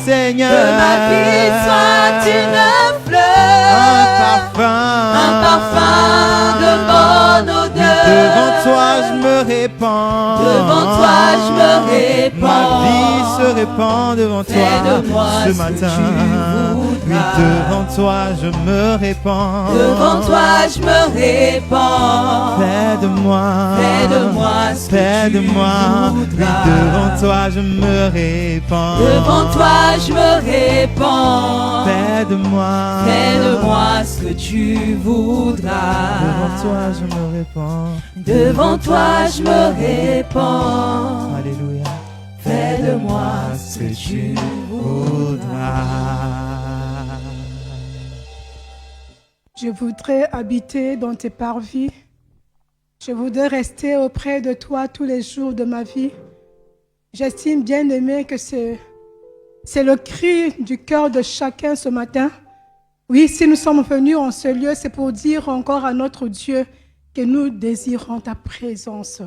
Seigneur. Que ma vie soit une fleur, un parfum de bonne odeur. Devant toi je me répands. Devant toi je me répands. Ma vie se répand devant toi Fais de moi ce ce que matin. tu Oui, voudras. devant toi je me répands. Devant toi je me répands. Fais de moi ce que fais de tu moi. Oui, voudras. devant toi je me répands. Devant toi je me répands. Fais de moi ce que tu voudras. devant toi je me répands. Devant toi je me répands. Alléluia. Fais de moi ce que tu voudras. Je voudrais habiter dans tes parvis. Je voudrais rester auprès de toi tous les jours de ma vie. J'estime, bien-aimé, que c'est le cri du cœur de chacun ce matin. Oui, si nous sommes venus en ce lieu, c'est pour dire encore à notre Dieu que nous désirons ta présence.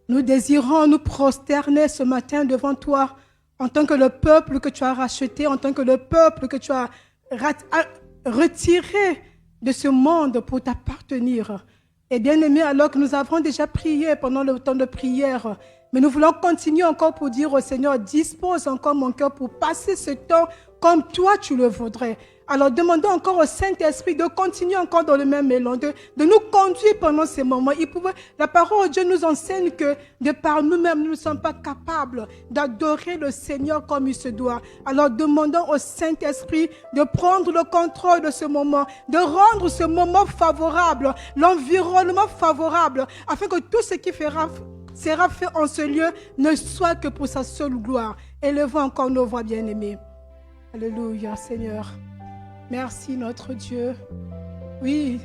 Nous désirons nous prosterner ce matin devant toi en tant que le peuple que tu as racheté, en tant que le peuple que tu as retiré de ce monde pour t'appartenir. Et bien aimé, alors que nous avons déjà prié pendant le temps de prière, mais nous voulons continuer encore pour dire au Seigneur, dispose encore mon cœur pour passer ce temps comme toi tu le voudrais. Alors demandons encore au Saint-Esprit de continuer encore dans le même élan, de nous conduire pendant ces moments. La parole de Dieu nous enseigne que de par nous-mêmes, nous ne sommes pas capables d'adorer le Seigneur comme il se doit. Alors demandons au Saint-Esprit de prendre le contrôle de ce moment, de rendre ce moment favorable, l'environnement favorable, afin que tout ce qui sera fait en ce lieu ne soit que pour sa seule gloire. Élevons encore nos voix bien-aimées. Alléluia, Seigneur. Merci, notre Dieu. Oui,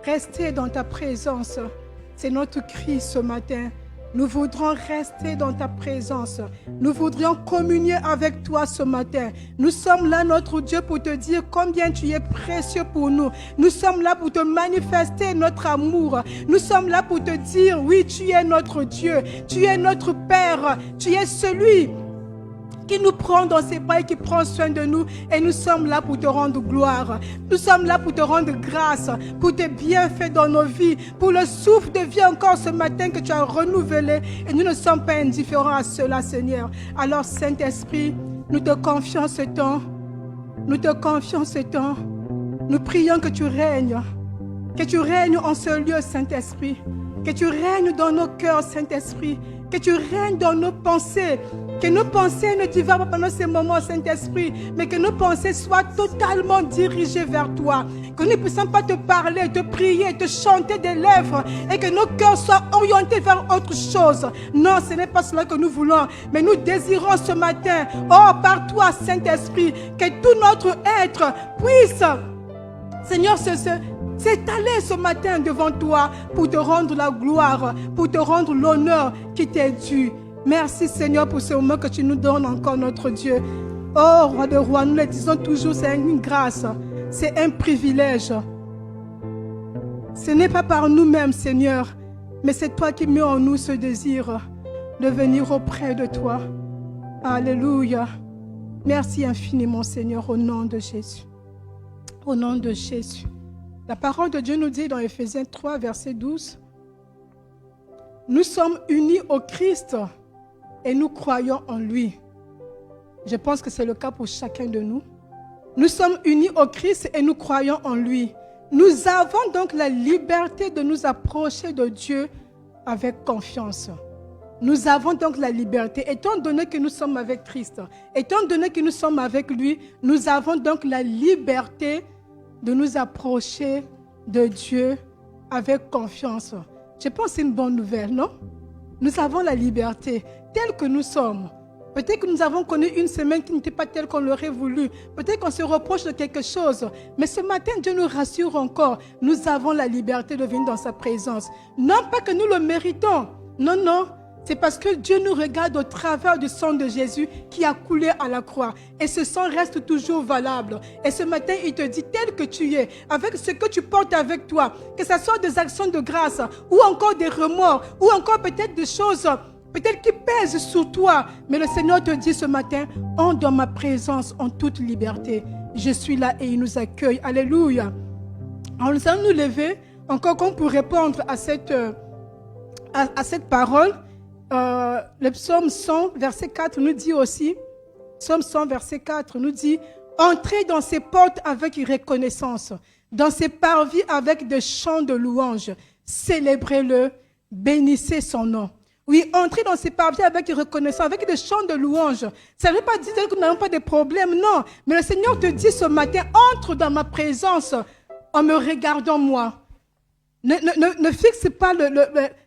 rester dans ta présence, c'est notre cri ce matin. Nous voudrons rester dans ta présence. Nous voudrions communier avec toi ce matin. Nous sommes là, notre Dieu, pour te dire combien tu es précieux pour nous. Nous sommes là pour te manifester notre amour. Nous sommes là pour te dire, oui, tu es notre Dieu. Tu es notre Père. Tu es celui qui nous prend dans ses bras et qui prend soin de nous. Et nous sommes là pour te rendre gloire. Nous sommes là pour te rendre grâce, pour tes bienfaits dans nos vies, pour le souffle de vie encore ce matin que tu as renouvelé. Et nous ne sommes pas indifférents à cela, Seigneur. Alors, Saint-Esprit, nous te confions ce temps. Nous te confions ce temps. Nous prions que tu règnes. Que tu règnes en ce lieu, Saint-Esprit. Que tu règnes dans nos cœurs, Saint-Esprit. Que tu règnes dans nos pensées. Que nos pensées ne divagent pas pendant ces moments, Saint-Esprit, mais que nos pensées soient totalement dirigées vers toi. Que nous ne puissions pas te parler, te prier, te chanter des lèvres et que nos cœurs soient orientés vers autre chose. Non, ce n'est pas cela que nous voulons, mais nous désirons ce matin, oh, par toi, Saint-Esprit, que tout notre être puisse, Seigneur, s'étaler ce matin devant toi pour te rendre la gloire, pour te rendre l'honneur qui t'est dû. Merci Seigneur pour ce moment que tu nous donnes encore, notre Dieu. Oh, Roi de Rois, nous le disons toujours, c'est une grâce, c'est un privilège. Ce n'est pas par nous-mêmes, Seigneur, mais c'est toi qui mets en nous ce désir de venir auprès de toi. Alléluia. Merci infiniment, Seigneur, au nom de Jésus. Au nom de Jésus. La parole de Dieu nous dit dans Éphésiens 3, verset 12, « Nous sommes unis au Christ et nous croyons en lui. » Je pense que c'est le cas pour chacun de nous. Nous sommes unis au Christ et nous croyons en lui. Nous avons donc la liberté de nous approcher de Dieu avec confiance. Nous avons donc la liberté, étant donné que nous sommes avec Christ, étant donné que nous sommes avec lui, nous avons donc la liberté de nous approcher de Dieu avec confiance. Je pense que c'est une bonne nouvelle, non? Nous avons la liberté, telle que nous sommes. Peut-être que nous avons connu une semaine qui n'était pas telle qu'on l'aurait voulu. Peut-être qu'on se reproche de quelque chose. Mais ce matin, Dieu nous rassure encore. Nous avons la liberté de venir dans sa présence. Non pas que nous le méritons. Non, non. C'est parce que Dieu nous regarde au travers du sang de Jésus qui a coulé à la croix. Et ce sang reste toujours valable. Et ce matin, il te dit, tel que tu es, avec ce que tu portes avec toi, que ce soit des actions de grâce, ou encore des remords, ou encore peut-être des choses peut-être qui pèsent sur toi. Mais le Seigneur te dit ce matin, entre dans ma présence en toute liberté. Je suis là et il nous accueille. Alléluia. Alors nous allons nous lever encore comme pour répondre à cette parole. Le psaume 100, verset 4 nous dit aussi, psaume 100, verset 4 nous dit, entrez dans ses portes avec reconnaissance, dans ses parvis avec des chants de louange, célébrez-le, bénissez son nom. Oui, entrez dans ses parvis avec reconnaissance, avec des chants de louange. Ça ne veut pas dire que nous n'avons pas de problème, non. Mais le Seigneur te dit ce matin, entre dans ma présence en me regardant moi. Ne fixe pas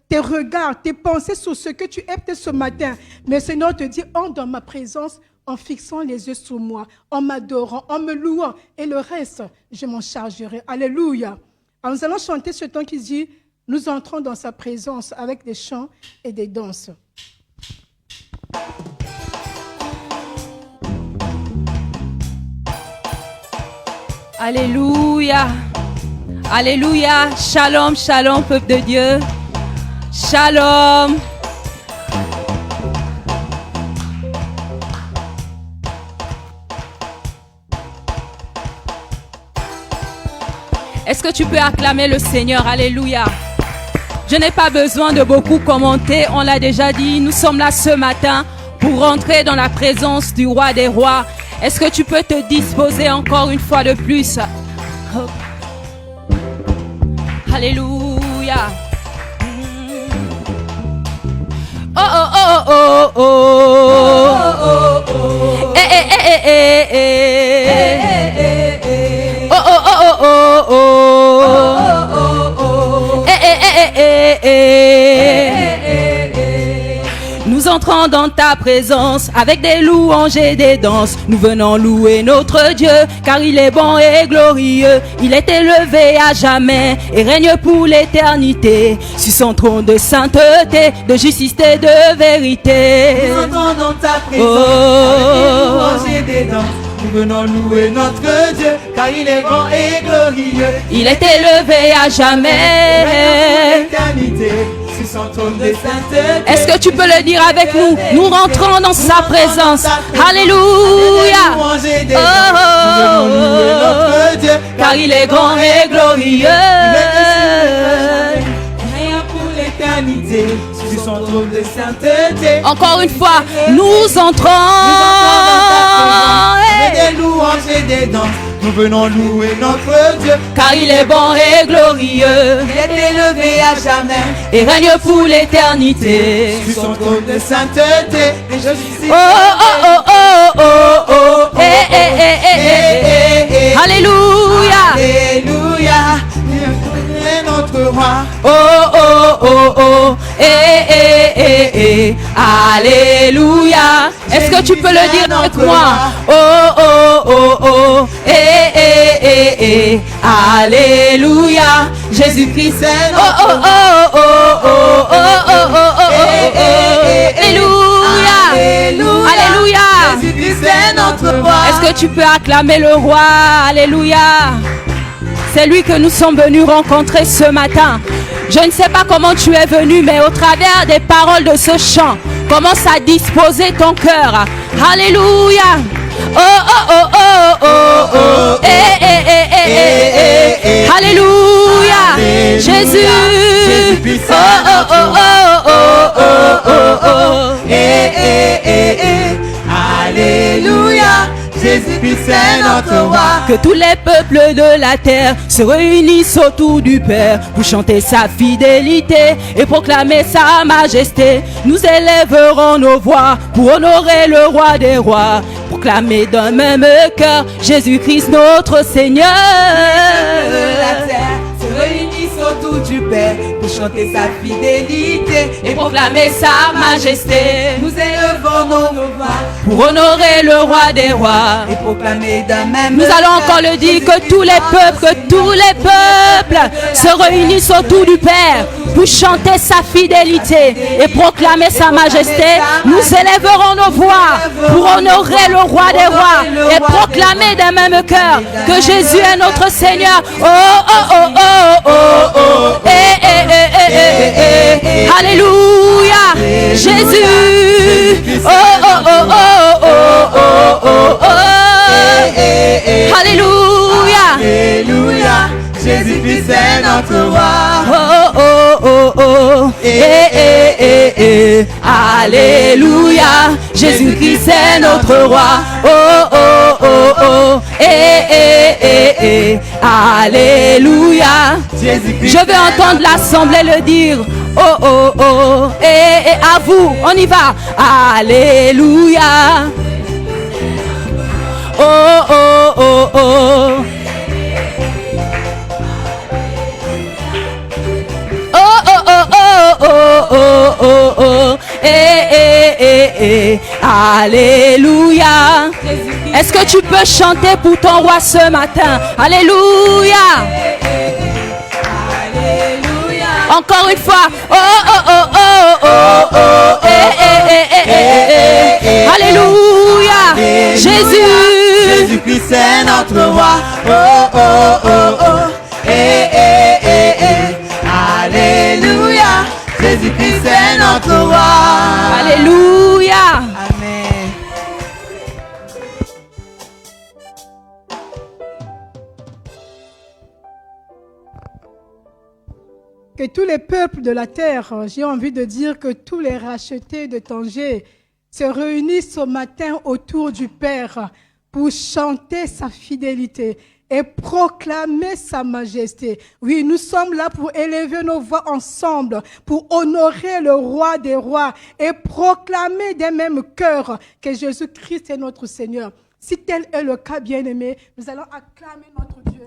tes regards, tes pensées sur ce que tu es peut-être ce matin. Mais le Seigneur te dit, entre dans ma présence en fixant les yeux sur moi, en m'adorant, en me louant. Et le reste, je m'en chargerai. Alléluia. Alors nous allons chanter ce temps qui dit, nous entrons dans sa présence avec des chants et des danses. Alléluia. Alléluia. Shalom, shalom, peuple de Dieu. Shalom. Est-ce que tu peux acclamer le Seigneur? Alléluia. Je n'ai pas besoin de beaucoup commenter. On l'a déjà dit. Nous sommes là ce matin pour rentrer dans la présence du roi des rois. Est-ce que tu peux te disposer encore une fois de plus? Alléluia. Oh oh oh oh oh. Eh eh eh eh eh eh. Oh oh oh oh oh oh. Eh eh eh eh eh eh. Nous entrons dans ta présence avec des louanges et des danses. Nous venons louer notre Dieu car il est bon et glorieux. Il est élevé à jamais et règne pour l'éternité. Sur son trône de sainteté, de justice et de vérité. Nous entrons dans ta présence avec des louanges et des danses. Nous venons louer notre Dieu car il est grand et glorieux. Il est élevé à jamais. L'éternité. Son trône de sainteté. Est-ce que tu peux le dire avec nous? Nous rentrons dans sa présence. Alléluia. Car il est grand et glorieux. Rien pour l'éternité. Sur son trône de sainteté. Encore une fois, nous entrons. Des louanges et des danses. Nous venons louer notre Dieu car il est bon et glorieux. Il est élevé à jamais et règne pour l'éternité. Sur son trône de sainteté. Et je suis oh oh oh oh oh oh. Eh eh eh eh eh. Alléluia. Alléluia. Il est notre roi. Oh oh oh oh. Eh eh eh eh. Alléluia. Est-ce que tu peux le dire avec moi? Oh oh oh oh. Eh eh eh eh. Alléluia. Jésus-Christ est notre roi. Oh oh oh oh oh oh oh oh oh. Alléluia. Alléluia. Jésus-Christ est notre roi. Est-ce que tu peux acclamer le roi? Alléluia. C'est lui que nous sommes venus rencontrer ce matin. Je ne sais pas comment tu es venu, mais au travers des paroles de ce chant, commence à disposer ton cœur. Alléluia. Oh oh oh oh oh oh. Eh eh eh eh eh eh. Alléluia. Jésus. Oh oh oh oh oh oh oh oh. Eh eh eh eh. Alléluia. Jésus-Christ est notre roi. Que tous les peuples de la terre se réunissent autour du Père pour chanter sa fidélité et proclamer sa majesté. Nous élèverons nos voix pour honorer le roi des rois, proclamer d'un même cœur Jésus-Christ notre Seigneur. La terre se réunissent autour du Père pour chanter sa fidélité et proclamer sa majesté. Nous élevons nos voix pour honorer le roi des rois et proclamer d'un même Nous allons encore le dire, que tous les peuples se réunissent autour du Père pour chanter sa fidélité et proclamer sa majesté. Nous élèverons nos voix pour honorer le roi des rois et proclamer d'un même cœur que Jésus est notre Seigneur. Oh oh oh oh oh oh. Eh eh eh eh eh eh. Alléluia. Jésus. Oh, oh, oh, oh, oh, oh, oh, oh. Alléluia. Alléluia. Jésus-Christ est notre roi. Oh, oh, oh, oh. Alléluia. Jésus-Christ est notre roi. Oh, oh, oh, oh. Alléluia. Je veux entendre l'assemblée le dire. Oh, oh, oh. À vous, on y va. Alléluia. Oh, oh, oh, oh. Oh, oh, oh, oh, oh, oh, oh, oh. Alléluia. Est-ce que tu peux chanter pour ton roi ce matin? Alléluia. Encore une fois. Oh, oh, oh, oh, oh, oh, Alléluia. Jésus. Jésus-Christ est notre roi. Oh, oh, oh, oh. Alléluia. Jésus-Christ est notre roi. Alléluia. Amen. Que tous les peuples de la terre, j'ai envie de dire que tous les rachetés de Tanger se réunissent ce matin autour du Père pour chanter sa fidélité et proclamer sa majesté. Oui, nous sommes là pour élever nos voix ensemble, pour honorer le roi des rois et proclamer des mêmes cœurs que Jésus-Christ est notre Seigneur. Si tel est le cas, bien-aimé, nous allons acclamer notre Dieu.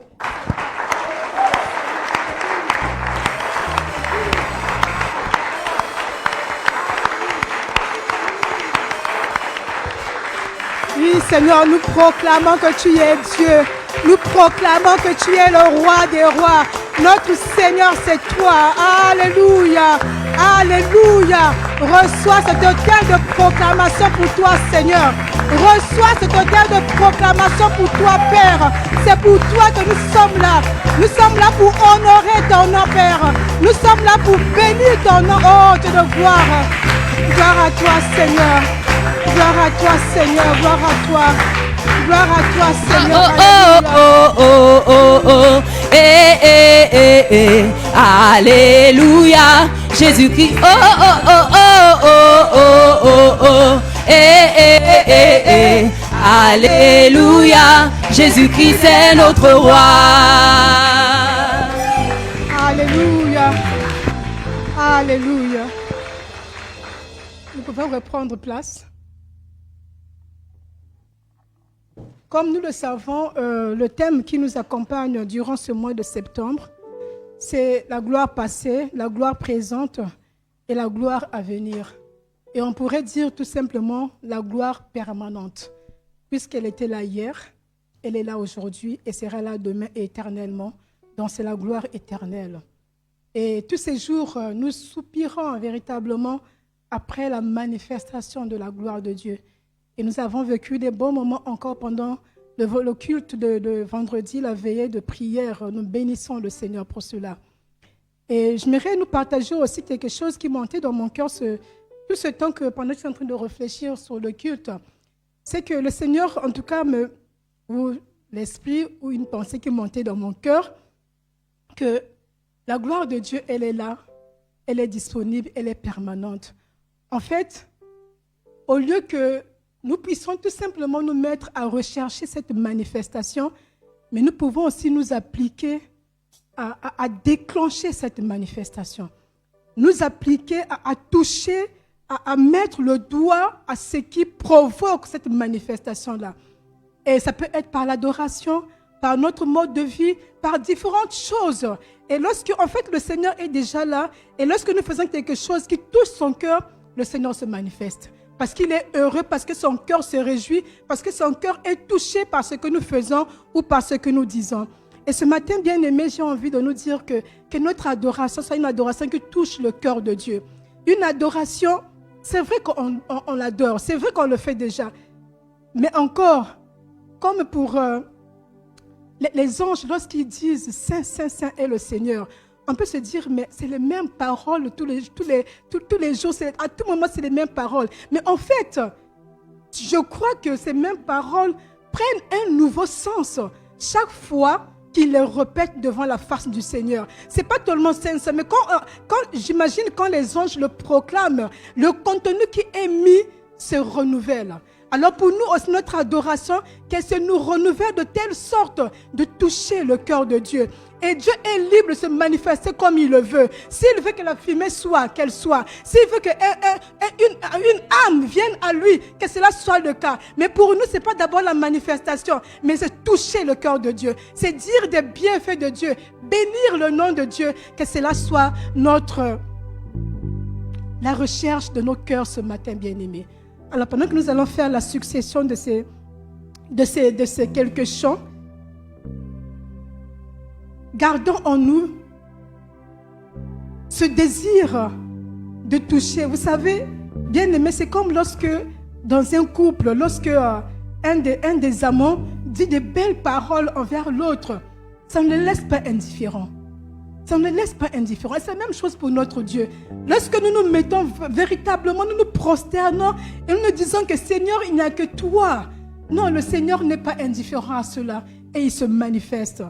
Oui, Seigneur, nous proclamons que tu es Dieu. Nous proclamons que tu es le roi des rois. Notre Seigneur, c'est toi. Alléluia. Alléluia. Reçois cet autel de proclamation pour toi, Seigneur. Reçois cet autel de proclamation pour toi, Père. C'est pour toi que nous sommes là. Nous sommes là pour honorer ton nom, Père. Nous sommes là pour bénir ton nom. Oh, Dieu de gloire. Gloire à toi, Seigneur. Gloire à toi, Seigneur. Gloire à toi. Gloire à toi, Seigneur. Alléluia. Jésus-Christ. Alléluia. Jésus-Christ est notre roi. Alléluia. Alléluia. Nous pouvons reprendre place. Comme nous le savons, le thème qui nous accompagne durant ce mois de septembre, c'est la gloire passée, la gloire présente et la gloire à venir. Et on pourrait dire tout simplement la gloire permanente, puisqu'elle était là hier, elle est là aujourd'hui et sera là demain et éternellement. Donc c'est la gloire éternelle. Et tous ces jours, nous soupirons véritablement après la manifestation de la gloire de Dieu. Et nous avons vécu des bons moments encore pendant le culte de vendredi, la veillée de prière. Nous bénissons le Seigneur pour cela. Et j'aimerais nous partager aussi quelque chose qui montait dans mon cœur tout ce temps que pendant que je suis en train de réfléchir sur le culte. C'est que le Seigneur, en tout cas, ou l'esprit ou une pensée qui montait dans mon cœur, que la gloire de Dieu, elle est là, elle est disponible, elle est permanente. En fait, au lieu que nous puissions tout simplement nous mettre à rechercher cette manifestation, mais nous pouvons aussi nous appliquer à déclencher cette manifestation. Nous appliquer à toucher, à mettre le doigt à ce qui provoque cette manifestation-là. Et ça peut être par l'adoration, par notre mode de vie, par différentes choses. Et lorsque, en fait, le Seigneur est déjà là, et lorsque nous faisons quelque chose qui touche son cœur, le Seigneur se manifeste. Parce qu'il est heureux, parce que son cœur se réjouit, parce que son cœur est touché par ce que nous faisons ou par ce que nous disons. Et ce matin, bien-aimés, j'ai envie de nous dire que notre adoration soit une adoration qui touche le cœur de Dieu. Une adoration, c'est vrai qu'on l'adore, c'est vrai qu'on le fait déjà. Mais encore, comme pour les anges, lorsqu'ils disent « Saint, Saint, Saint est le Seigneur », on peut se dire, mais c'est les mêmes paroles tous les jours, à tout moment, c'est les mêmes paroles. Mais en fait, je crois que ces mêmes paroles prennent un nouveau sens chaque fois qu'il les répète devant la face du Seigneur. C'est pas tellement sincère, mais j'imagine quand les anges le proclament, le contenu qui est mis se renouvelle. Alors pour nous aussi, notre adoration, qu'elle se nous renouvelle de telle sorte de toucher le cœur de Dieu. Et Dieu est libre de se manifester comme il le veut. S'il veut que la fumée soit, qu'elle soit. S'il veut qu'une âme vienne à lui, que cela soit le cas. Mais pour nous, ce n'est pas d'abord la manifestation, mais c'est toucher le cœur de Dieu. C'est dire des bienfaits de Dieu, bénir le nom de Dieu, que cela soit la recherche de nos cœurs ce matin, bien-aimés. Alors pendant que nous allons faire la succession de ces quelques chants, gardons en nous ce désir de toucher. Vous savez, bien aimé, c'est comme lorsque, dans un couple, lorsque un des amants dit de belles paroles envers l'autre, ça ne le laisse pas indifférent. Ça ne le laisse pas indifférent. Et c'est la même chose pour notre Dieu. Lorsque nous nous mettons véritablement, nous nous prosternons et nous nous disons que Seigneur, il n'y a que toi. Non, le Seigneur n'est pas indifférent à cela et il se manifeste.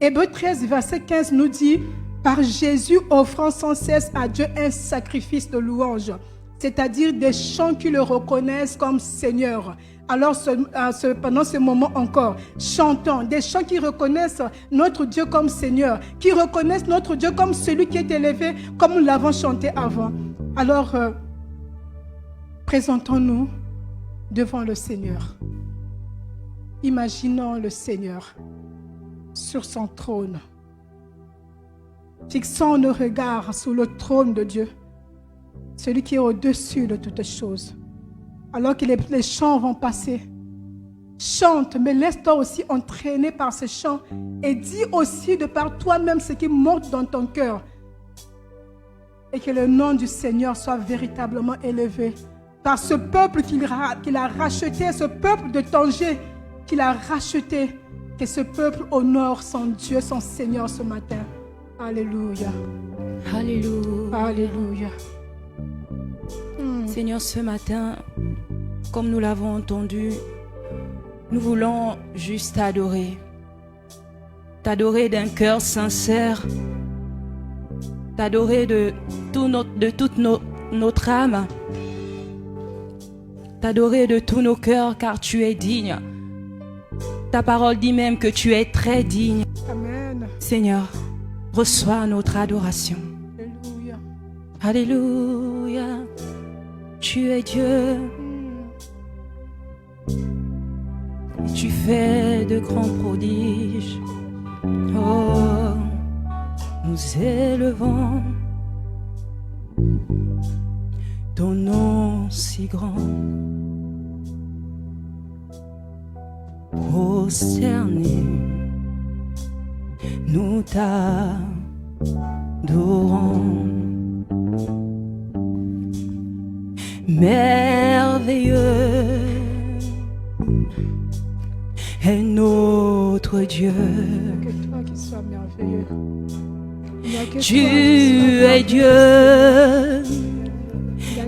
Hébreux 13, verset 15 nous dit, par Jésus offrant sans cesse à Dieu un sacrifice de louange, c'est-à-dire des chants qui le reconnaissent comme Seigneur. Alors pendant ce moment encore, chantons des chants qui reconnaissent notre Dieu comme Seigneur, qui reconnaissent notre Dieu comme celui qui est élevé, comme nous l'avons chanté avant. Alors, présentons-nous devant le Seigneur. Imaginons le Seigneur sur son trône. Fixons nos regards sur le trône de Dieu, celui qui est au-dessus de toutes choses. Alors que les chants vont passer, chante, mais laisse-toi aussi entraîner par ces chants et dis aussi de par toi-même ce qui monte dans ton cœur. Et que le nom du Seigneur soit véritablement élevé par ce peuple qu'il a racheté, ce peuple de Tanger qu'il a racheté. Que ce peuple honore son Dieu, son Seigneur ce matin. Alléluia. Alléluia. Alléluia. Seigneur, ce matin, comme nous l'avons entendu, nous voulons juste t'adorer. T'adorer d'un cœur sincère. T'adorer de toute notre âme. T'adorer de tous nos cœurs car tu es digne. Ta parole dit même que tu es très digne. Amen. Seigneur, reçois notre adoration. Alléluia. Alléluia. Tu es Dieu. Et tu fais de grands prodiges. Oh, nous élevons ton nom si grand. Prosternés, nous t'adorons. Merveilleux est notre Dieu. Il n'y a que toi qui sois merveilleux. Il n'y a que Tu toi es Dieu.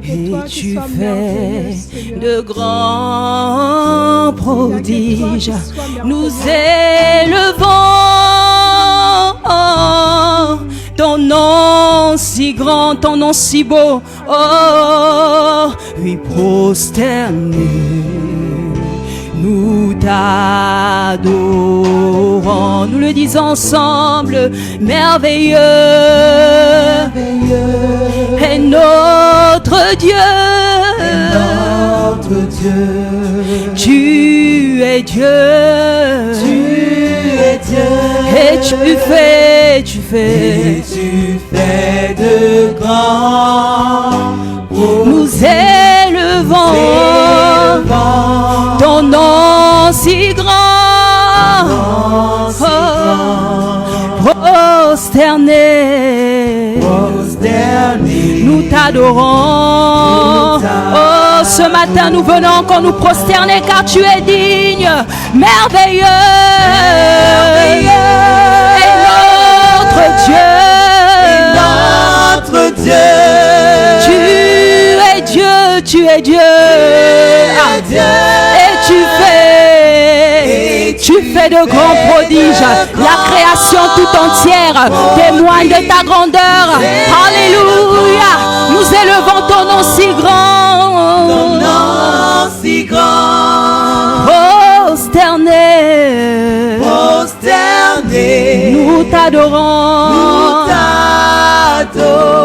Et tu fais de grands prodiges. Nous élevons ton nom si grand, ton nom si beau. Oh, oui, prosternés, nous t'adorons. Nous le disons ensemble, merveilleux est notre Dieu. Notre Dieu. Tu es Dieu. Tu es Dieu. Et tu fais de grands. Nous élevons ton nom si grand. Prosternés, nous t'adorons. Oh, ce matin nous venons encore nous prosterner car tu es digne, merveilleux. Et notre Dieu. Dieu. Tu es Dieu, tu es Dieu. Et tu fais de grands prodiges. La création tout entière témoigne de ta grandeur. Alléluia. Nous élevons ton nom si grand. Ton nom si grand. Prosterné. Prosterné. Nous t'adorons. Nous t'adorons.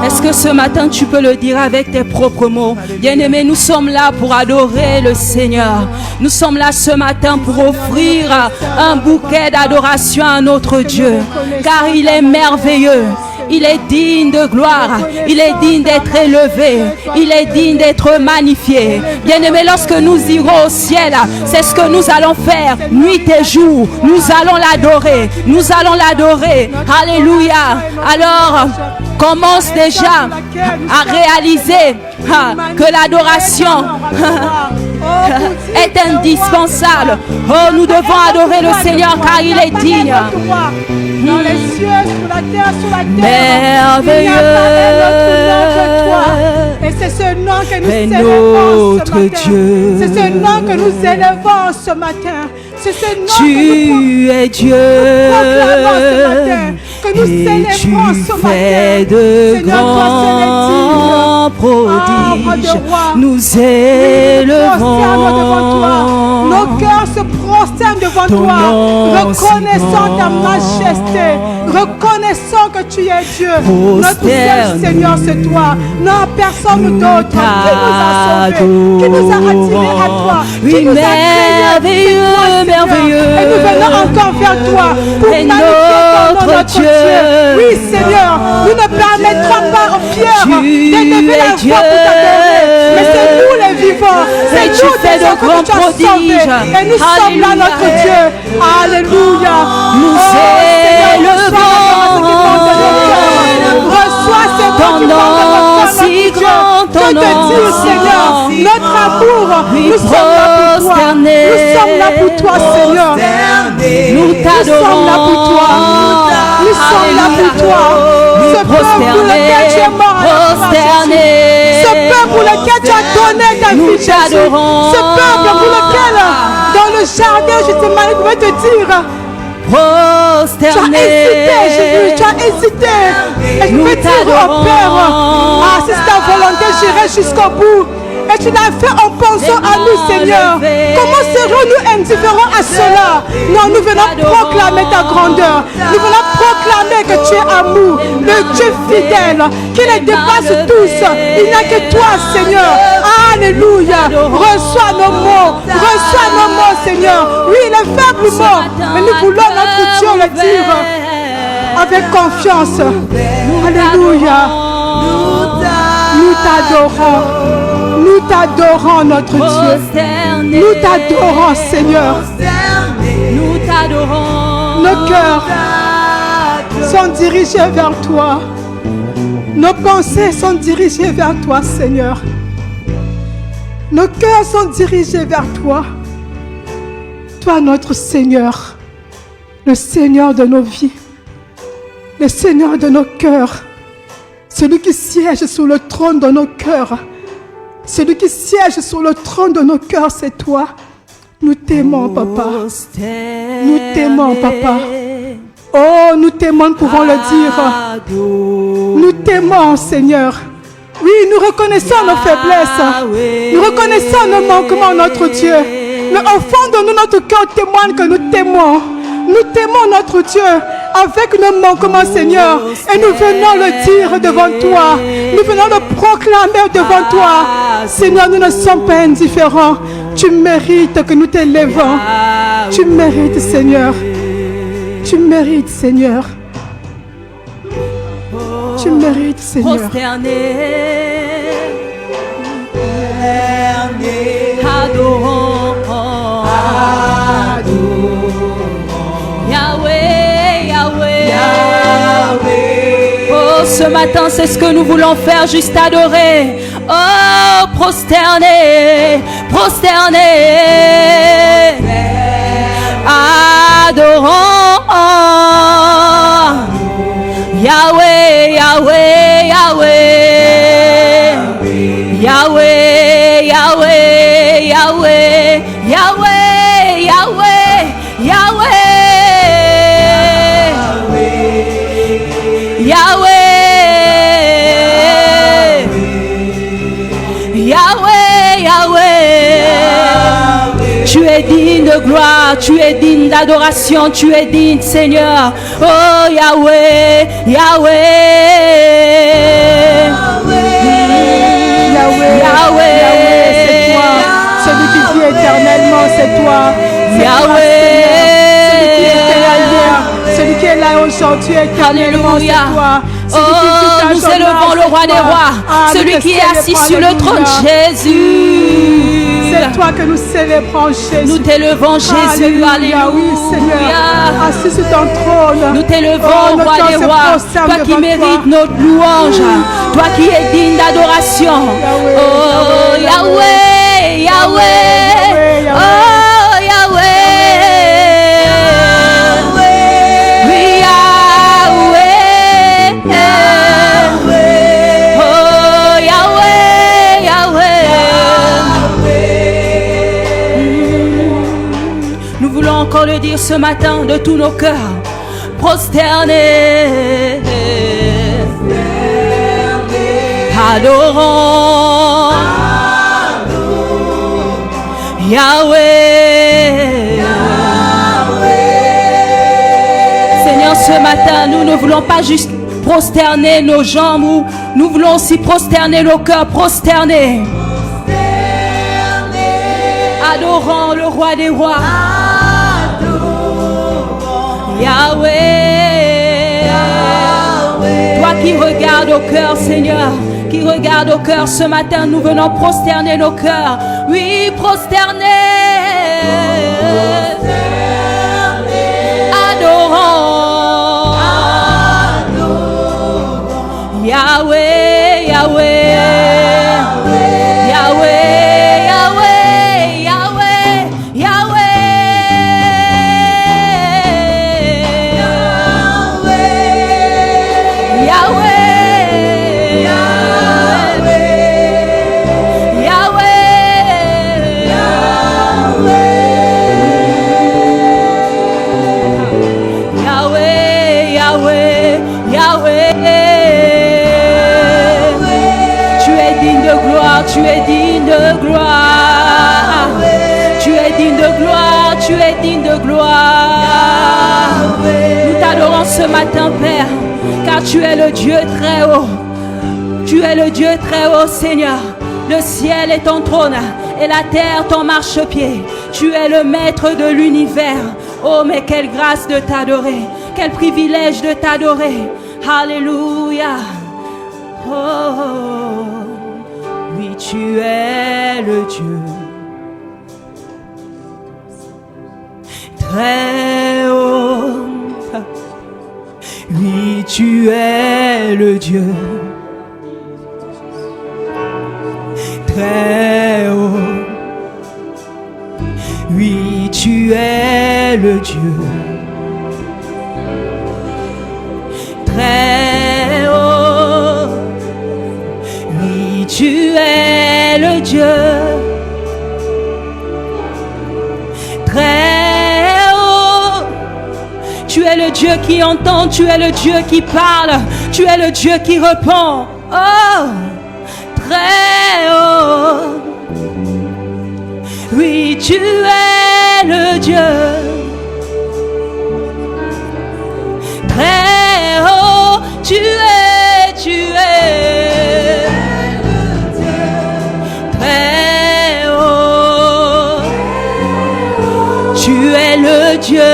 Est-ce que ce matin tu peux le dire avec tes propres mots? Bien-aimés, nous sommes là pour adorer le Seigneur. Nous sommes là ce matin pour offrir un bouquet d'adoration à notre Dieu. Car il est merveilleux. Il est digne de gloire. Il est digne d'être élevé. Il est digne d'être magnifié. Bien-aimés, lorsque nous irons au ciel, c'est ce que nous allons faire nuit et jour. Nous allons l'adorer. Nous allons l'adorer. Alléluia. Alors, commence déjà à réaliser que l'adoration est indispensable. Oh, nous devons adorer le Seigneur car il est digne. Dans les cieux, sur la terre, merveilleux. Il n'y a pas un autre nom que toi. Et c'est ce nom que nous célébrons ce matin. Dieu. C'est ce nom que nous élevons ce matin. C'est ce nom Tu es Dieu. que nous célébrons ce matin. Fais de grands prodiges. Nous élevons. Nos cœurs se prosternent devant toi, reconnaissant ta majesté, reconnaissant que tu es Dieu. Notre seul Seigneur, c'est toi. Non, personne d'autre qui nous a sauvés, qui nous a attirés à toi, qui nous a créés. Merveilleux. Et nous venons encore vers toi pour magnifier ton nom, notre Dieu. Oui, Seigneur, nous ne permettrons pas aux pierres d'élever la voix pour t'adorer. Mais c'est nous les vivants. C'est nous qui sommes que tu as sauvés. Et nous sommes là, notre Dieu. Alléluia. Nous élevons. Reçois ce don qui monte de notre cœur, notre Dieu. Que te dire, Seigneur, notre amour, nous sommes là pour toi. Nous sommes là pour toi, Seigneur. Nous sommes là pour toi. Nous sommes là pour toi. Ce peuple pour lequel tu es mort à la croix, ce peuple pour lequel tu as donné ta vie, Jésus. Ce peuple pour lequel, dans le jardin, je te pouvais te dire, tu as hésité, Jésus, tu as hésité. Et je peux dire au Père, si c'est ta volonté, j'irai jusqu'au bout. Et tu l'as fait en pensant à nous, Seigneur. Comment serons-nous indifférents à cela? Non, nous venons proclamer ta grandeur. Nous venons proclamer que tu es amour, le Dieu fidèle, qui les dépasse tous. Il n'y a que toi, Seigneur. Alléluia. Reçois nos mots, Seigneur. Oui, les faibles mots, mais nous voulons notre Dieu le dire avec confiance. Alléluia. Nous t'adorons. Nous t'adorons, notre Dieu. Nous t'adorons, Seigneur. Nous t'adorons. Nos cœurs sont dirigés vers toi. Nos pensées sont dirigées vers toi, Seigneur. Nos cœurs sont dirigés vers toi. Toi, notre Seigneur, le Seigneur de nos vies, le Seigneur de nos cœurs, celui qui siège sur le trône de nos cœurs. Celui qui siège sur le trône de nos cœurs, c'est toi. Nous t'aimons, Papa. Nous t'aimons, Papa. Oh, nous t'aimons, nous pouvons le dire. Nous t'aimons, Seigneur. Oui, nous reconnaissons nos faiblesses. Nous reconnaissons nos manquements, notre Dieu. Mais au fond de nous, notre cœur témoigne que nous t'aimons. Nous t'aimons, notre Dieu, avec nos manquements, Seigneur. Et nous venons le dire devant toi. Nous venons le proclamer devant toi. Seigneur, nous ne sommes pas indifférents. Tu mérites que nous t'élevons. Tu mérites, Seigneur. Tu mérites, Seigneur. Tu mérites, Seigneur. Adorons. Yahweh, Yahweh. Oh, ce matin, c'est ce que nous voulons faire, juste adorer. Oh, prosterner, prosterner. Adorons. Yahweh, Yahweh. de gloire, tu es digne d'adoration, tu es digne, Seigneur. Oh Yahweh, Yahweh. Yahweh, c'est toi. Celui qui vit éternellement, c'est toi. Yahweh. Celui qui est là aujourd'hui, éternellement, c'est toi. Oh, nous élevons le roi des rois, celui qui est assis sur le trône, Jésus. C'est toi que nous célébrons, Jésus. Nous t'élevons, Jésus. Alléluia. Oui, Seigneur. Assis sur ton trône. Nous t'élevons, roi des rois. Toi qui mérites notre louange. Toi qui es digne d'adoration. Oh, Yahweh, Yahweh. Oh, Yahweh. Encore le dire ce matin de tous nos cœurs, prosternés, adorons Yahweh. Seigneur, ce matin, nous ne voulons pas juste prosterner nos jambes, nous voulons aussi prosterner nos cœurs, prosterner. Adorons le roi des rois. Yahweh, Yahweh, toi qui regardes au cœur, Seigneur, qui regarde au cœur ce matin, nous venons prosterner nos cœurs. Oui, prosterner, adorons, Yahweh, Yahweh, Yahweh. Tu es digne de gloire. Tu es digne de gloire. Tu es digne de gloire. Nous t'adorons ce matin, Père, car tu es le Dieu très haut. Tu es le Dieu très haut, Seigneur. Le ciel est ton trône et la terre ton marchepied. Tu es le maître de l'univers. Oh, mais quelle grâce de t'adorer. Quel privilège de t'adorer. Alléluia. Oh. Oui, tu es le Dieu très haut. Oui, tu es le Dieu très haut. Oui, tu es le Dieu très haut. Oui, tu es le Dieu très haut. Tu es le Dieu qui entend, tu es le Dieu qui parle, tu es le Dieu qui répond. Oh, très haut. Oui, tu es le Dieu très haut. Tu es très haut. Tu es le Dieu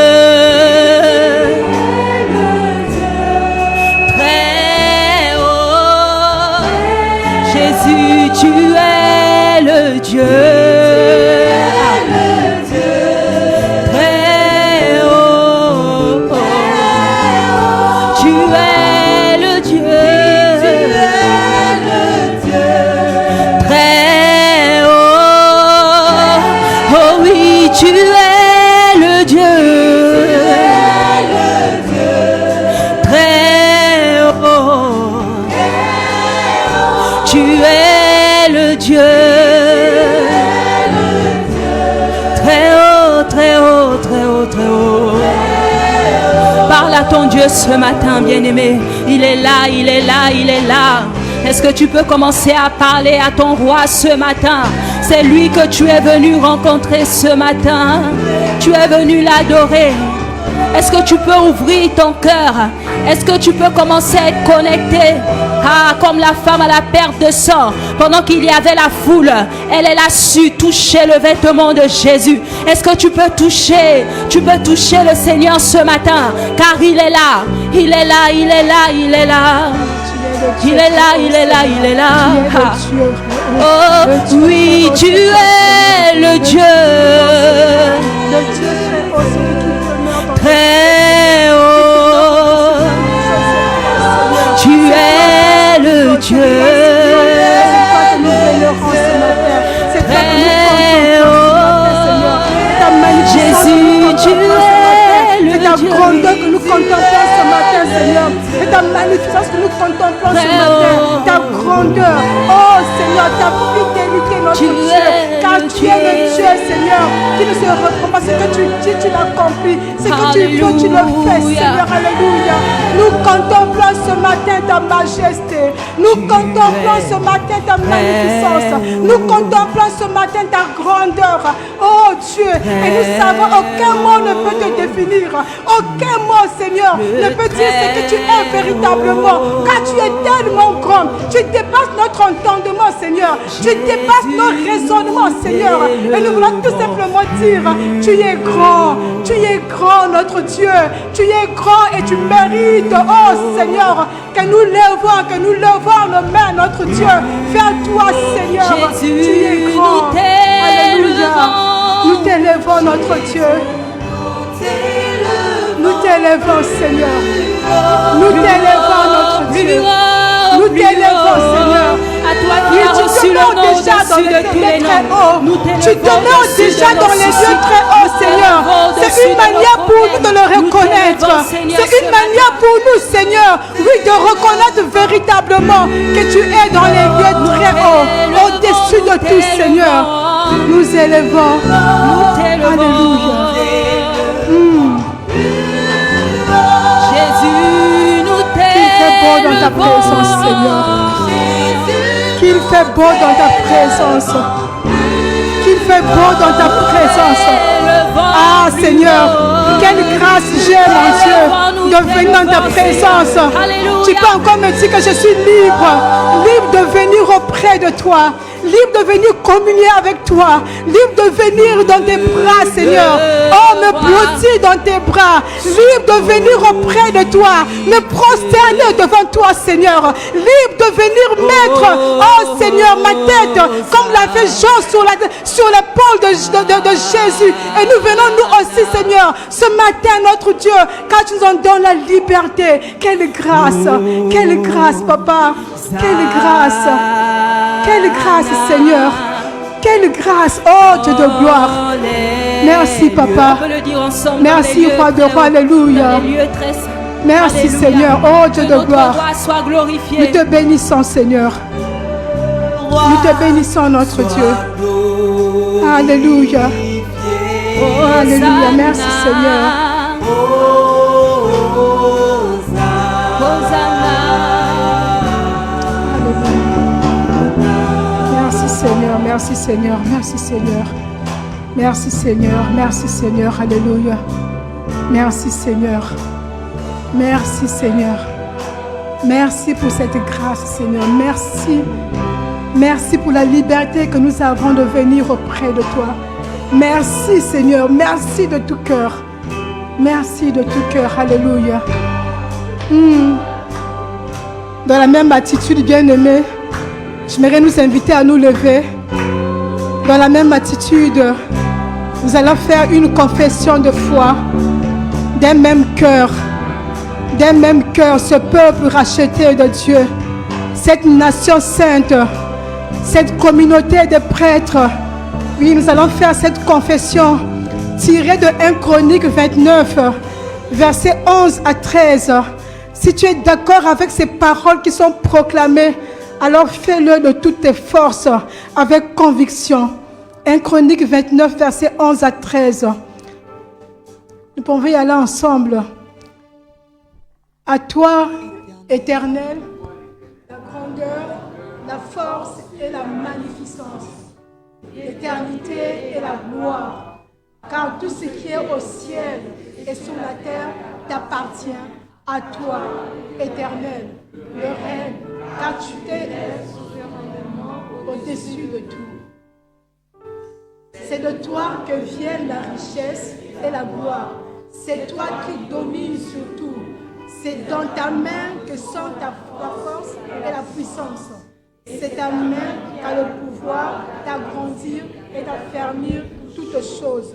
très haut. Jésus, tu es le Dieu très haut. Tu es le Dieu très haut. Oh oui, tu es le Dieu très haut. Tu es le Dieu très haut, très haut, très haut, très haut. Parle à ton Dieu ce matin, bien-aimé. Il est là, il est là, il est là. Est-ce que tu peux commencer à parler à ton roi ce matin? C'est lui que tu es venu rencontrer ce matin. Tu es venu l'adorer. Est-ce que tu peux ouvrir ton cœur? Est-ce que tu peux commencer à être connecté? Ah, comme la femme à la perte de sang, pendant qu'il y avait la foule, elle a su toucher le vêtement de Jésus. Est-ce que tu peux toucher le Seigneur ce matin? Car il est là, il est là, il est là, il est là. Il est là, il est là, il est là. Ah. Oh oui, tu es le Dieu. Très haut, tu es le Dieu. Très haut, Jésus, tu es le Dieu. C'est ta grandeur que nous contemplons ce matin, Seigneur. C'est ta magnificence que nous contemplons ce matin. Ta grandeur, oh Seigneur, ta fidélité, notre Dieu. Car tu es le Dieu, Seigneur, qui ne se reprend pas. Ce que tu dis, tu l'accomplis. Ce que tu veux, tu le fais, Seigneur. Alléluia. Nous contemplons ce matin ta majesté. Nous contemplons ce matin ta magnificence. Nous contemplons ce matin ta grandeur. Oh Dieu. Et nous savons aucun mot ne peut te définir. Aucun mot, Seigneur, ne peut dire ce que tu es véritablement. Car tu es tellement grand. Tu dépasses notre entendement, Seigneur. Tu dépasses nos raisonnements, Seigneur. Et nous voulons tout simplement dire, tu es grand, notre Dieu. Tu es grand et tu mérites, oh Seigneur, que nous levons nos mains, notre Dieu, vers toi, Seigneur. Jésus, tu es grand. Alléluia. Nous t'élevons, notre Dieu. Nous t'élevons, Seigneur. Nous t'élevons, notre Dieu. Nous t'élevons, Seigneur. À toi qui as reçu le nom au-dessus de tous les noms. Tu demeures déjà dans les lieux très hauts, Seigneur. C'est une manière pour nous de le reconnaître. C'est une manière pour nous, Seigneur, oui, de reconnaître véritablement que tu es dans les lieux très hauts, au-dessus de tout, Seigneur. Nous élevons. Alléluia. Jésus, nous t'élevons dans ta présence, Seigneur. Qu'il fait beau dans ta présence. Qu'il fait beau dans ta présence. Ah Seigneur, quelle grâce j'ai, mon Dieu, de venir dans ta présence. Tu peux encore me dire que je suis libre de venir auprès de toi. Libre de venir communier avec toi. Libre de venir dans tes bras, Seigneur. Oh, me blottir dans tes bras. Libre de venir auprès de toi. Me prosterner devant toi, Seigneur. Libre de venir mettre, oh Seigneur, ma tête, comme l'a fait Jean sur l'épaule de Jésus. Et nous venons nous aussi, Seigneur, ce matin, notre Dieu, car tu nous en donnes la liberté. Quelle grâce, Papa. Quelle grâce. Quelle grâce, Seigneur. Quelle grâce, oh Dieu de gloire. Merci, Papa. Merci, Roi de roi. Alléluia. Merci, Seigneur. Oh Dieu de gloire. Nous te bénissons, Seigneur. Nous te bénissons, notre Dieu. Alléluia. Alléluia. Merci, Seigneur. Seigneur, merci Seigneur, merci Seigneur, merci Seigneur, merci Seigneur, alléluia, merci Seigneur, merci Seigneur, merci pour cette grâce Seigneur, merci pour la liberté que nous avons de venir auprès de toi, merci Seigneur, merci de tout cœur, alléluia. Dans la même attitude, bien-aimé, j'aimerais nous inviter à nous lever. Dans la même attitude, nous allons faire une confession de foi d'un même cœur, ce peuple racheté de Dieu, cette nation sainte, cette communauté de prêtres. Oui, nous allons faire cette confession tirée de 1 Chronique 29, versets 11 à 13. Si tu es d'accord avec ces paroles qui sont proclamées, alors fais-le de toutes tes forces, avec conviction. 1 Chronique 29, versets 11 à 13. Nous pouvons y aller ensemble. À toi, Éternel, la grandeur, la force et la magnificence. l'éternité et la gloire. Car tout ce qui est au ciel et sur la terre t'appartient à toi, Éternel, le règne, car tu t'es souverainement au-dessus de tout. C'est de toi que viennent la richesse et la gloire. C'est toi qui domines sur tout. C'est dans ta main que sont la force et la puissance. C'est ta main qui a le pouvoir d'agrandir et d'affermir toutes choses.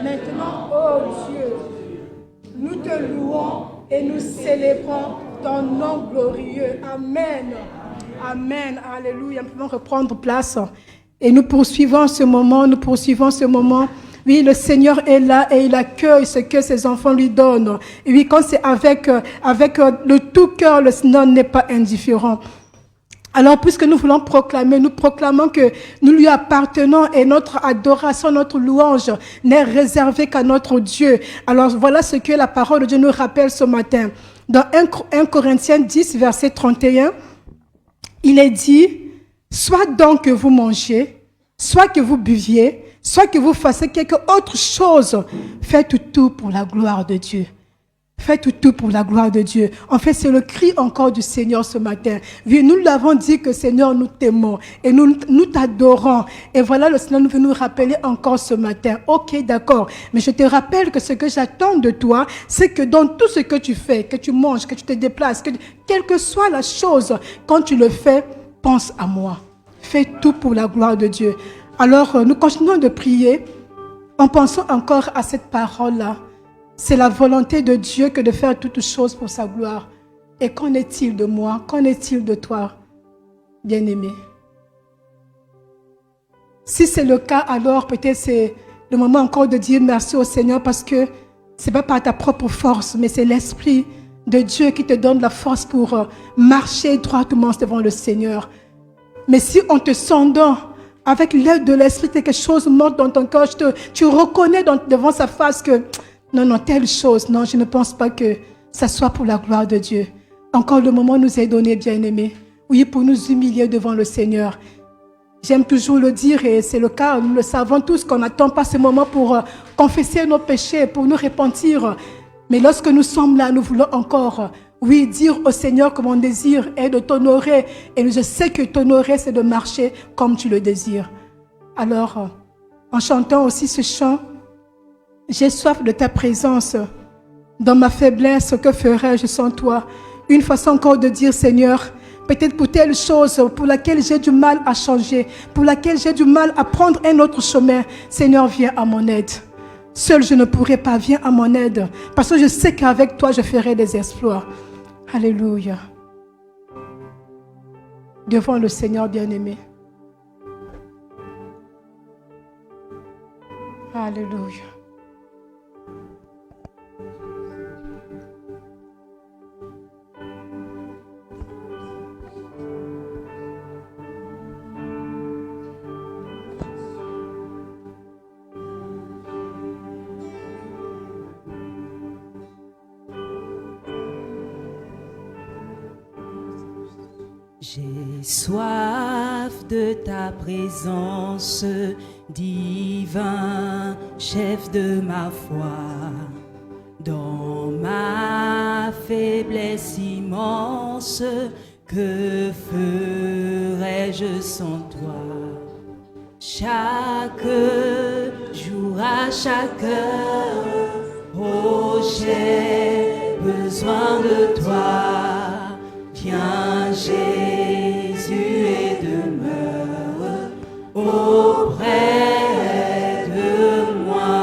Maintenant, ô Dieu, nous te louons et nous célébrons ton nom glorieux. Amen. Amen. Alléluia. Nous pouvons reprendre place. Et nous poursuivons ce moment. Oui, le Seigneur est là et il accueille ce que ses enfants lui donnent. Et oui, quand c'est avec le tout cœur, le Seigneur n'est pas indifférent. Alors, puisque nous voulons proclamer, nous proclamons que nous lui appartenons et notre adoration, notre louange n'est réservée qu'à notre Dieu. Alors, voilà ce que la parole de Dieu nous rappelle ce matin. Dans 1 Corinthiens 10, verset 31, il est dit, « Soit donc que vous mangiez, soit que vous buviez, soit que vous fassiez quelque autre chose, faites tout pour la gloire de Dieu. » Faites tout pour la gloire de Dieu. En fait, c'est le cri encore du Seigneur ce matin. Oui, nous l'avons dit que Seigneur, nous t'aimons et nous t'adorons. Et voilà, le Seigneur nous veut nous rappeler encore ce matin. Ok, d'accord. Mais je te rappelle que ce que j'attends de toi, c'est que dans tout ce que tu fais, que tu manges, que tu te déplaces, quelle que soit la chose, quand tu le fais, pense à moi. Fais tout pour la gloire de Dieu. Alors, nous continuons de prier en pensant encore à cette parole-là. C'est la volonté de Dieu que de faire toutes choses pour sa gloire. Et qu'en est-il de moi? Qu'en est-il de toi, bien-aimé? Si c'est le cas, alors peut-être c'est le moment encore de dire merci au Seigneur parce que ce n'est pas par ta propre force, mais c'est l'Esprit de Dieu qui te donne la force pour marcher droitement devant le Seigneur. Mais si on te sondant, avec l'aide de l'Esprit, quelque chose monte dans ton cœur, tu reconnais devant sa face que non, telle chose, non, je ne pense pas que ça soit pour la gloire de Dieu. Encore le moment nous est donné, bien-aimés. Oui, pour nous humilier devant le Seigneur. J'aime toujours le dire et c'est le cas, nous le savons tous qu'on n'attend pas ce moment pour confesser nos péchés, pour nous repentir. Mais lorsque nous sommes là, nous voulons encore, oui, dire au Seigneur que mon désir est de t'honorer. Et je sais que t'honorer, c'est de marcher comme tu le désires. Alors, en chantant aussi ce chant, j'ai soif de ta présence. Dans ma faiblesse, que ferais-je sans toi? Une façon encore de dire, Seigneur, peut-être pour telle chose pour laquelle j'ai du mal à changer, pour laquelle j'ai du mal à prendre un autre chemin. Seigneur, viens à mon aide. Seul je ne pourrai pas, viens à mon aide. Parce que je sais qu'avec toi, je ferai des exploits. Alléluia. Devant le Seigneur bien-aimé. Alléluia. J'ai soif de ta présence, divin chef de ma foi. Dans ma faiblesse immense, que ferais-je sans toi? Chaque jour, à chaque heure, oh, j'ai besoin de toi. Viens Jésus et demeure auprès de moi.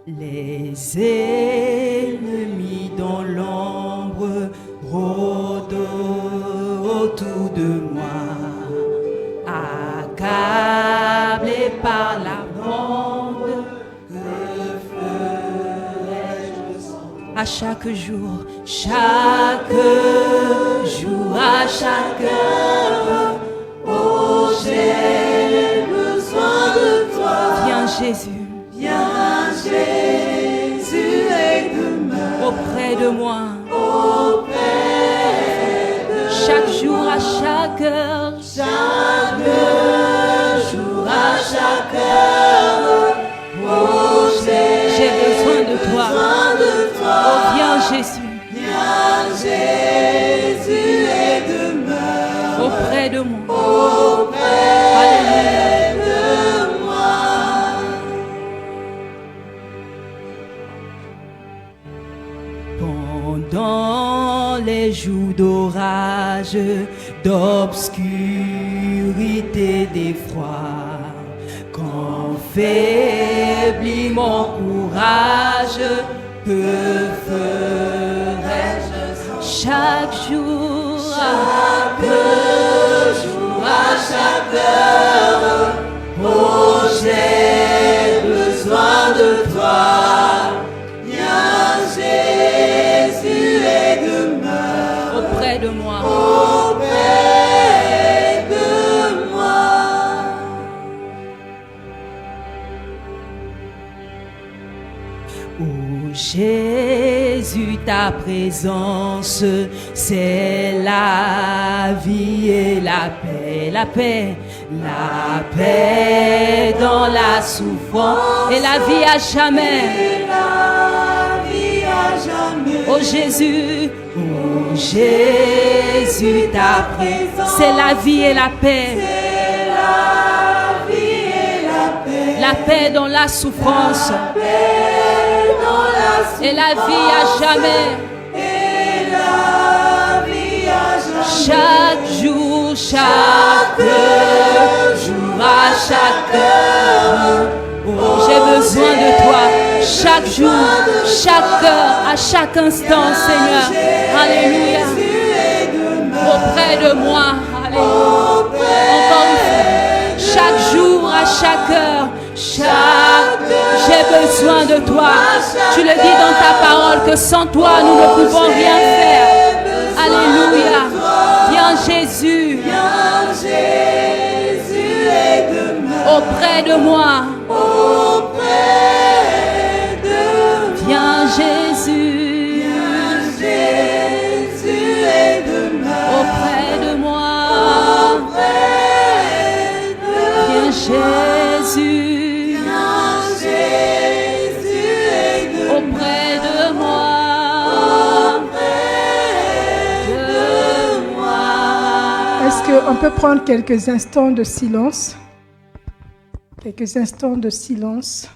Les ennemis dans l'ombre rôdent autour de moi, accablés par la ronde. Que ferais-je sans toi? À chaque jour, à chaque heure, oh, j'ai besoin de toi. Viens Jésus, et demeure chaque heure, chaque jour, à chaque heure. Oh, j'ai besoin de toi. Oh, viens Jésus. Viens Jésus et demeure auprès de moi. Auprès de moi. Pendant les jours d'orage, d'obscurité, d'effroi, quand faiblit mon courage, que ferais-je chaque jour, à chaque heure? Oh, j'ai besoin de toi. Viens Jésus et demeure auprès de moi. Auprès de moi. Oh Jésus, ta présence, c'est la vie et la paix, la paix, la paix dans la souffrance et la vie à jamais. Et la vie à jamais. Oh Jésus, ta présence, c'est la vie et la paix. C'est la vie et la paix. La paix dans la souffrance. La paix dans la souffrance. Et la vie à jamais. Et la vie à jamais. Chaque jour, chaque jour, à chaque heure. Oh, j'ai besoin de toi. Chaque jour, chaque heure, à chaque instant, Seigneur. Alléluia. Auprès de moi. Alléluia. Encore une fois. Chaque jour, à chaque heure. J'ai besoin de toi. Tu le dis dans ta parole que sans toi, nous ne pouvons rien faire. Alléluia. Viens Jésus. Auprès de moi. Viens Jésus. Auprès de moi. Viens Jésus. Auprès de moi. Est-ce qu'on peut prendre quelques instants de silence? Quelques instants de silence.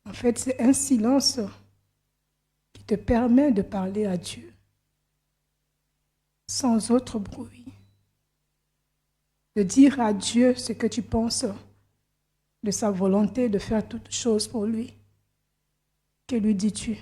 En fait, c'est un silence qui te permet de parler à Dieu sans autre bruit. De dire à Dieu ce que tu penses de sa volonté de faire toutes choses pour lui. Que lui dis-tu?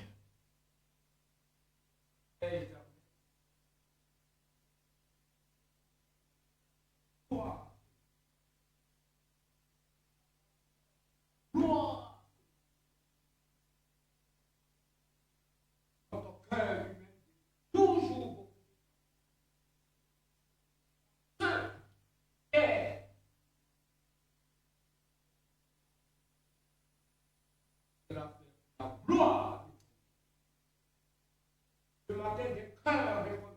Ce matin, j'ai cœur reconnaissant.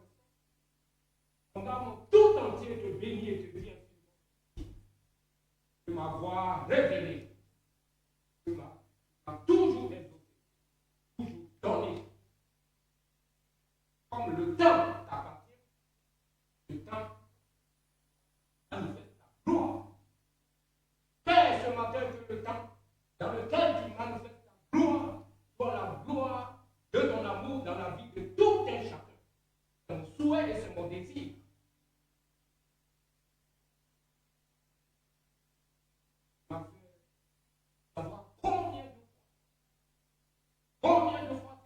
On va mon tout entier te bénir et te dire de m'avoir révélé, de m'avoir toujours exaucé, toujours donné. Comme le temps t'appartient, le temps manifeste ta gloire. Père, ce matin, que le temps dans lequel tu manifestes ta gloire soit la gloire de ton amour dans la vie de tout un chacun. C'est mon souhait et c'est mon désir. Savoir combien de fois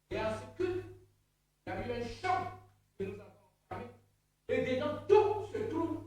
et à ce que il y a eu un chant que nous avons entamé et dedans tout se trouve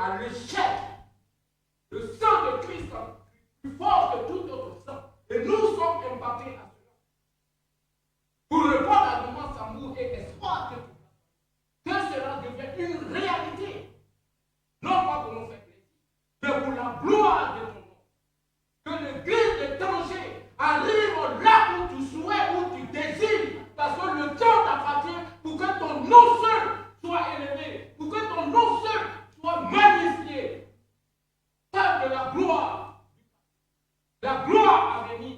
à l'échec. Le sang de Christ est plus fort que tout autre sang. Et nous sommes impactés à cela. Pour répondre à l'immense amour et espoir que cela devienne une réalité. Non pas pour nous faire plaisir, mais pour la gloire de ton nom. Que le grille de danger arrive là où tu souhaites, où tu désires, parce que le temps t'appartient pour que ton nom seul soit élevé, pour que ton nom seul soit magnifié. Pas de la gloire à venir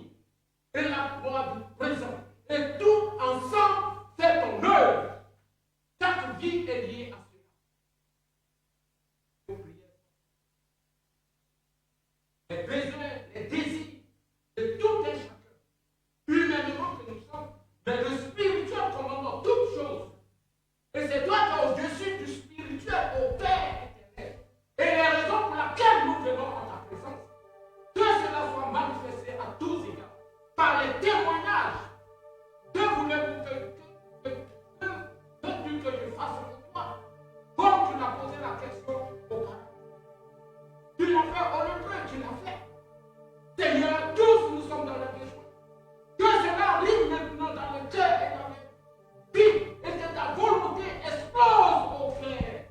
et la gloire du présent. Et tout ensemble fait ton œuvre. Chaque vie est liée à cela. Les besoins, les désirs de tout un chacun, humainement que nous sommes, mais le spirituel commande toutes choses. Et c'est toi qui es au-dessus du spirituel, au Père éternel. Et les raisons pour lesquelles nous venons en ta présence, que cela soit manifesté à tous égards, par les témoignages. Que voulez-vous que je fasse pour toi? Comme tu l'as posé la question auparavant. Tu l'as fait honnêtement, tu l'as fait. Seigneur, tous nous sommes dans le besoin. Que cela arrive maintenant dans le cœur et dans les vies et que ta volonté explose au frère.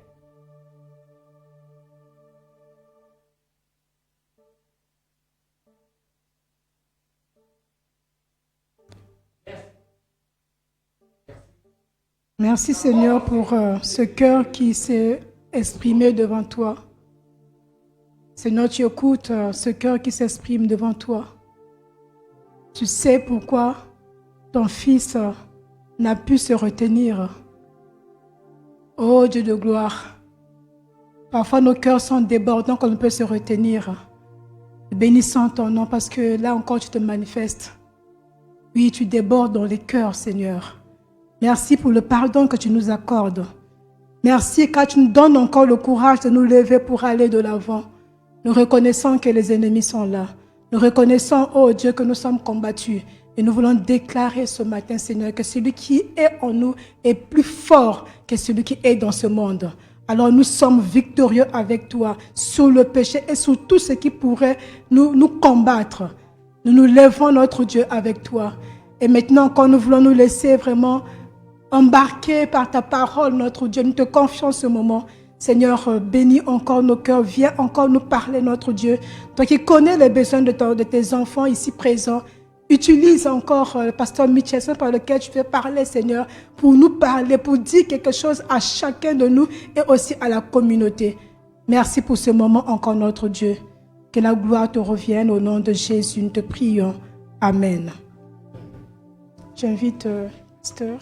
Merci Seigneur pour ce cœur qui s'est exprimé devant toi. Seigneur, tu écoutes ce cœur qui s'exprime devant toi. Tu sais pourquoi ton fils n'a pu se retenir. Oh Dieu de gloire, parfois nos cœurs sont débordants qu'on ne peut se retenir. Bénissons ton nom parce que là encore tu te manifestes. Oui, tu débordes dans les cœurs, Seigneur. Merci pour le pardon que tu nous accordes. Merci car tu nous donnes encore le courage de nous lever pour aller de l'avant. Nous reconnaissons que les ennemis sont là. Nous reconnaissons, oh Dieu, que nous sommes combattus. Et nous voulons déclarer ce matin, Seigneur, que celui qui est en nous est plus fort que celui qui est dans ce monde. Alors nous sommes victorieux avec toi sur le péché et sur tout ce qui pourrait nous combattre. Nous nous levons, notre Dieu, avec toi. Et maintenant, quand nous voulons nous laisser vraiment embarquer par ta parole, notre Dieu, nous te confions ce moment. Seigneur, bénis encore nos cœurs, viens encore nous parler, notre Dieu. Toi qui connais les besoins de tes enfants ici présents, utilise encore le pasteur Mitchell par lequel tu veux parler, Seigneur, pour nous parler, pour dire quelque chose à chacun de nous et aussi à la communauté. Merci pour ce moment encore, notre Dieu. Que la gloire te revienne au nom de Jésus. Nous te prions. Amen. J'invite Pasteur.